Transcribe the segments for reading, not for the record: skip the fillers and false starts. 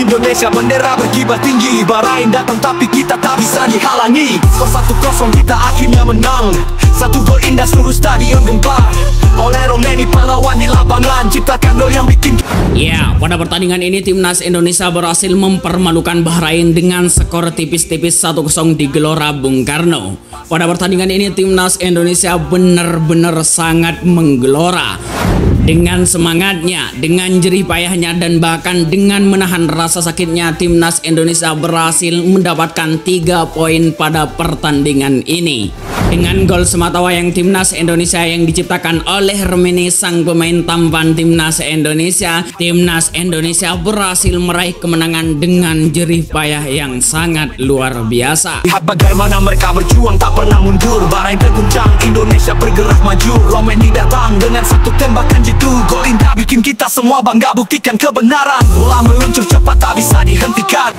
Indonesia bendera berkibar tinggi, Bahrain datang tapi kita tak bisa dihalangi. Skor 1-0 kita akhirnya menang, satu gol indah seluruh stadion gempar. Oleh Romeni pahlawan di lapangan, ciptakan gol yang bikin. Ya, pada pertandingan ini timnas Indonesia berhasil mempermalukan Bahrain dengan skor tipis-tipis 1-0 di Gelora Bung Karno. Pada pertandingan ini timnas Indonesia benar-benar sangat menggelora. Dengan semangatnya, dengan jerih payahnya, dan bahkan dengan menahan rasa sakitnya, timnas Indonesia berhasil mendapatkan 3 poin pada pertandingan ini. Dengan gol sematawayang timnas Indonesia yang diciptakan oleh Romeni, sang pemain tampan timnas Indonesia berhasil meraih kemenangan dengan jerih payah yang sangat luar biasa. Lihat bagaimana mereka berjuang tak pernah mundur, Bahrain terguncang, Indonesia bergerak maju. Romeni datang dengan satu tembakan jitu, gol indah bikin kita semua bangga, buktikan kebenaran. Bola meluncur cepat tak bisa dihentikan.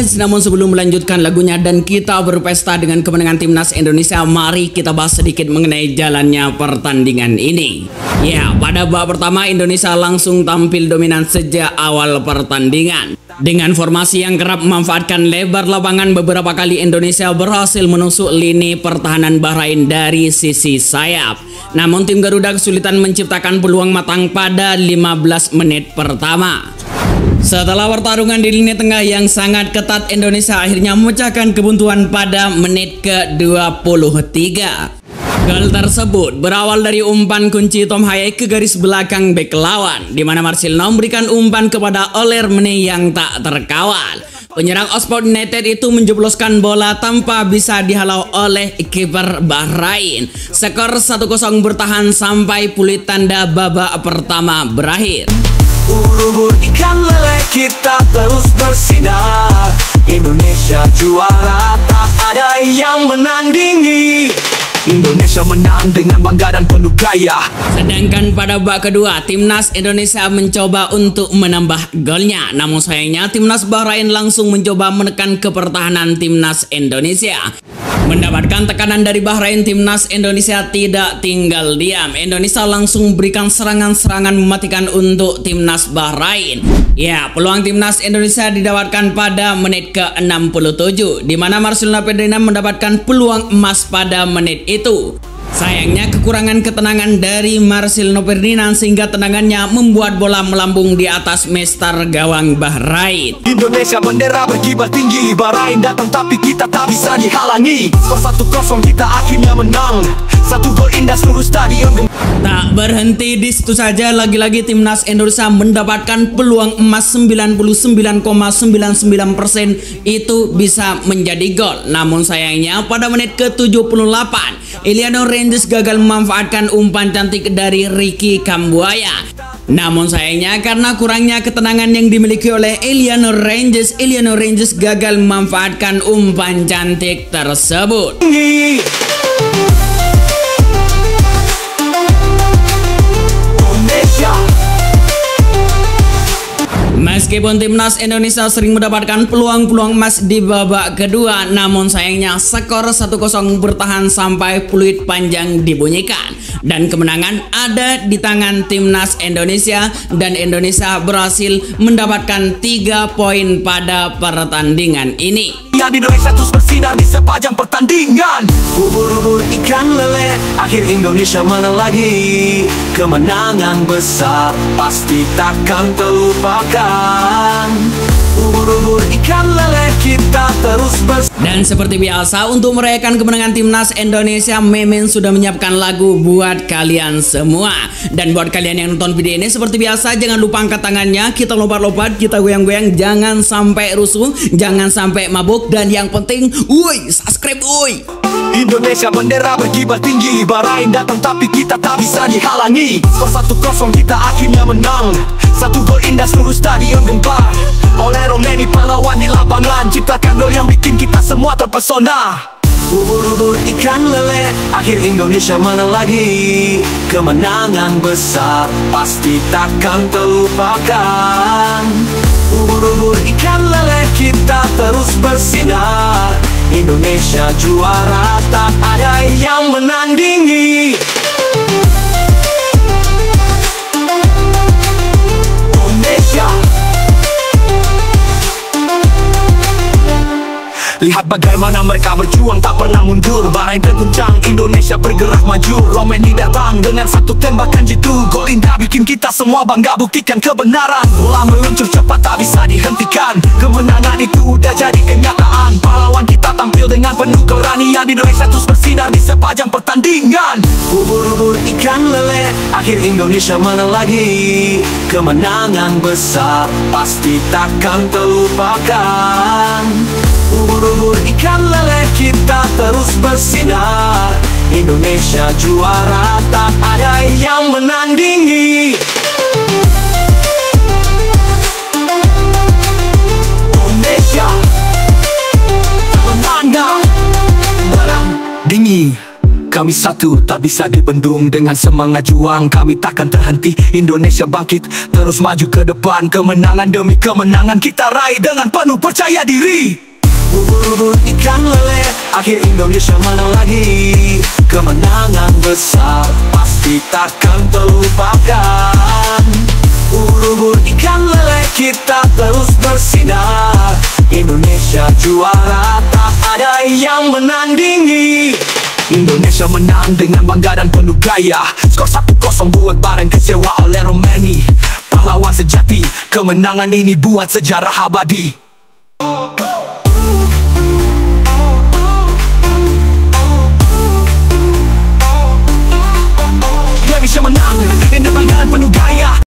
Namun sebelum melanjutkan lagunya dan kita berpesta dengan kemenangan timnas Indonesia, mari kita bahas sedikit mengenai jalannya pertandingan ini. Ya, pada babak pertama Indonesia langsung tampil dominan sejak awal pertandingan. Dengan formasi yang kerap memanfaatkan lebar lapangan, beberapa kali Indonesia berhasil menusuk lini pertahanan Bahrain dari sisi sayap. Namun tim Garuda kesulitan menciptakan peluang matang pada 15 menit pertama. Setelah pertarungan di lini tengah yang sangat ketat, Indonesia akhirnya memecahkan kebuntuan pada menit ke-23. Gol tersebut berawal dari umpan kunci Tom Hayek ke garis belakang bek lawan, di mana Marcelino memberikan umpan kepada Ole Romeni yang tak terkawal. Penyerang Oxford United itu menjebloskan bola tanpa bisa dihalau oleh kiper Bahrain. Skor 1-0 bertahan sampai puluh tanda babak pertama berakhir. Ubur-ubur ikan lele kita terus bersinar, Indonesia juara tak ada yang menandingi. Indonesia menang dengan bangga dan penuh gaya. Sedangkan pada babak kedua, timnas Indonesia mencoba untuk menambah golnya. Namun sayangnya timnas Bahrain langsung mencoba menekan kepertahanan timnas Indonesia. Mendapatkan tekanan dari Bahrain, timnas Indonesia tidak tinggal diam. Indonesia langsung memberikan serangan-serangan mematikan untuk timnas Bahrain. Ya, peluang timnas Indonesia didapatkan pada menit ke-67, di mana Marcelino Ferdinand mendapatkan peluang emas pada menit itu. Sayangnya kekurangan ketenangan dari Marcelino Ferdinand sehingga tendangannya membuat bola melambung di atas mestar gawang Bahrain. Indonesia bendera berkibar tinggi, Bahrain datang tapi kita tak bisa dihalangi. Skor 1-0 kita akhirnya menang, satu gol indah seluruh stadion. Tak berhenti di situ saja, lagi-lagi timnas Indonesia mendapatkan peluang emas 99,99% itu bisa menjadi gol. Namun sayangnya pada menit ke-78 Eliano Rangers gagal memanfaatkan umpan cantik dari Ricky Kambuaya. Namun sayangnya karena kurangnya ketenangan yang dimiliki oleh Eliano Rangers gagal memanfaatkan umpan cantik tersebut. Meskipun timnas Indonesia sering mendapatkan peluang-peluang emas di babak kedua, namun sayangnya skor 1-0 bertahan sampai peluit panjang dibunyikan. Dan kemenangan ada di tangan timnas Indonesia, dan Indonesia berhasil mendapatkan 3 poin pada pertandingan ini. Indonesia terus bersinar di sepanjang pertandingan. Ubur-ubur ikan lele, akhir Indonesia mana lagi. Kemenangan besar pasti takkan terlupakan. Ubur-ubur ikan lele kita terus bersinar. Dan seperti biasa, untuk merayakan kemenangan timnas Indonesia, Memen sudah menyiapkan lagu buat kalian semua. Dan buat kalian yang nonton video ini, seperti biasa jangan lupa angkat tangannya, kita lompat-lompat, kita goyang-goyang, jangan sampai rusuh, jangan sampai mabuk, dan yang penting, subscribe, Indonesia bendera berkibar tinggi, Bahrain datang tapi kita tak bisa dihalangi. Skor 1-0 kita akhirnya menang, satu gol indah seluruh stadion gempar. Oleh Romeni pahlawan di lapangan, ciptakan gol yang bikin kita semua terpesona. Ubur-ubur ikan lele, akhir Indonesia mana lagi. Kemenangan besar pasti takkan terlupakan. Ubur-ubur ikan lele kita terus bersinar, Indonesia juara tak ada yang menandingi. Indonesia Lihat bagaimana mereka berjuang tak pernah mundur. Bahrain terguncang, Indonesia bergerak maju. Romania datang dengan satu tembakan jitu. Gol indah bikin kita semua bangga, buktikan kebenaran. Bola meluncur cepat tak bisa dihentikan. Kemenangan itu udah jadi kenyataan. Pahlawan kita tampil dengan penuh keberanian. Indonesia terus bersinar di sepanjang pertandingan. Ubur-ubur ikan lele, akhir Indonesia menang lagi. Kemenangan besar pasti takkan terlupakan. Ubur-ubur ikan lele, kita terus bersinar. Indonesia juara, tak ada yang menandingi. Indonesia kemenangan menandingi. Kami satu, tak bisa dibendung. Dengan semangat juang kami takkan terhenti. Indonesia bangkit, terus maju ke depan. Kemenangan demi kemenangan kita raih dengan penuh percaya diri. Ubur-ubur ikan lele, akhir Indonesia menang lagi. Kemenangan besar pasti takkan terlupakan. Ubur-ubur ikan lele, kita terus bersinar. Indonesia juara, tak ada yang menandingi. Indonesia menang dengan bangga dan penuh gaya. Skor 1-0 buat Bahrain kecewa oleh Romania. Pahlawan sejati, kemenangan ini buat sejarah abadi. Indonesia menang dengan bangga dan penuh gaya.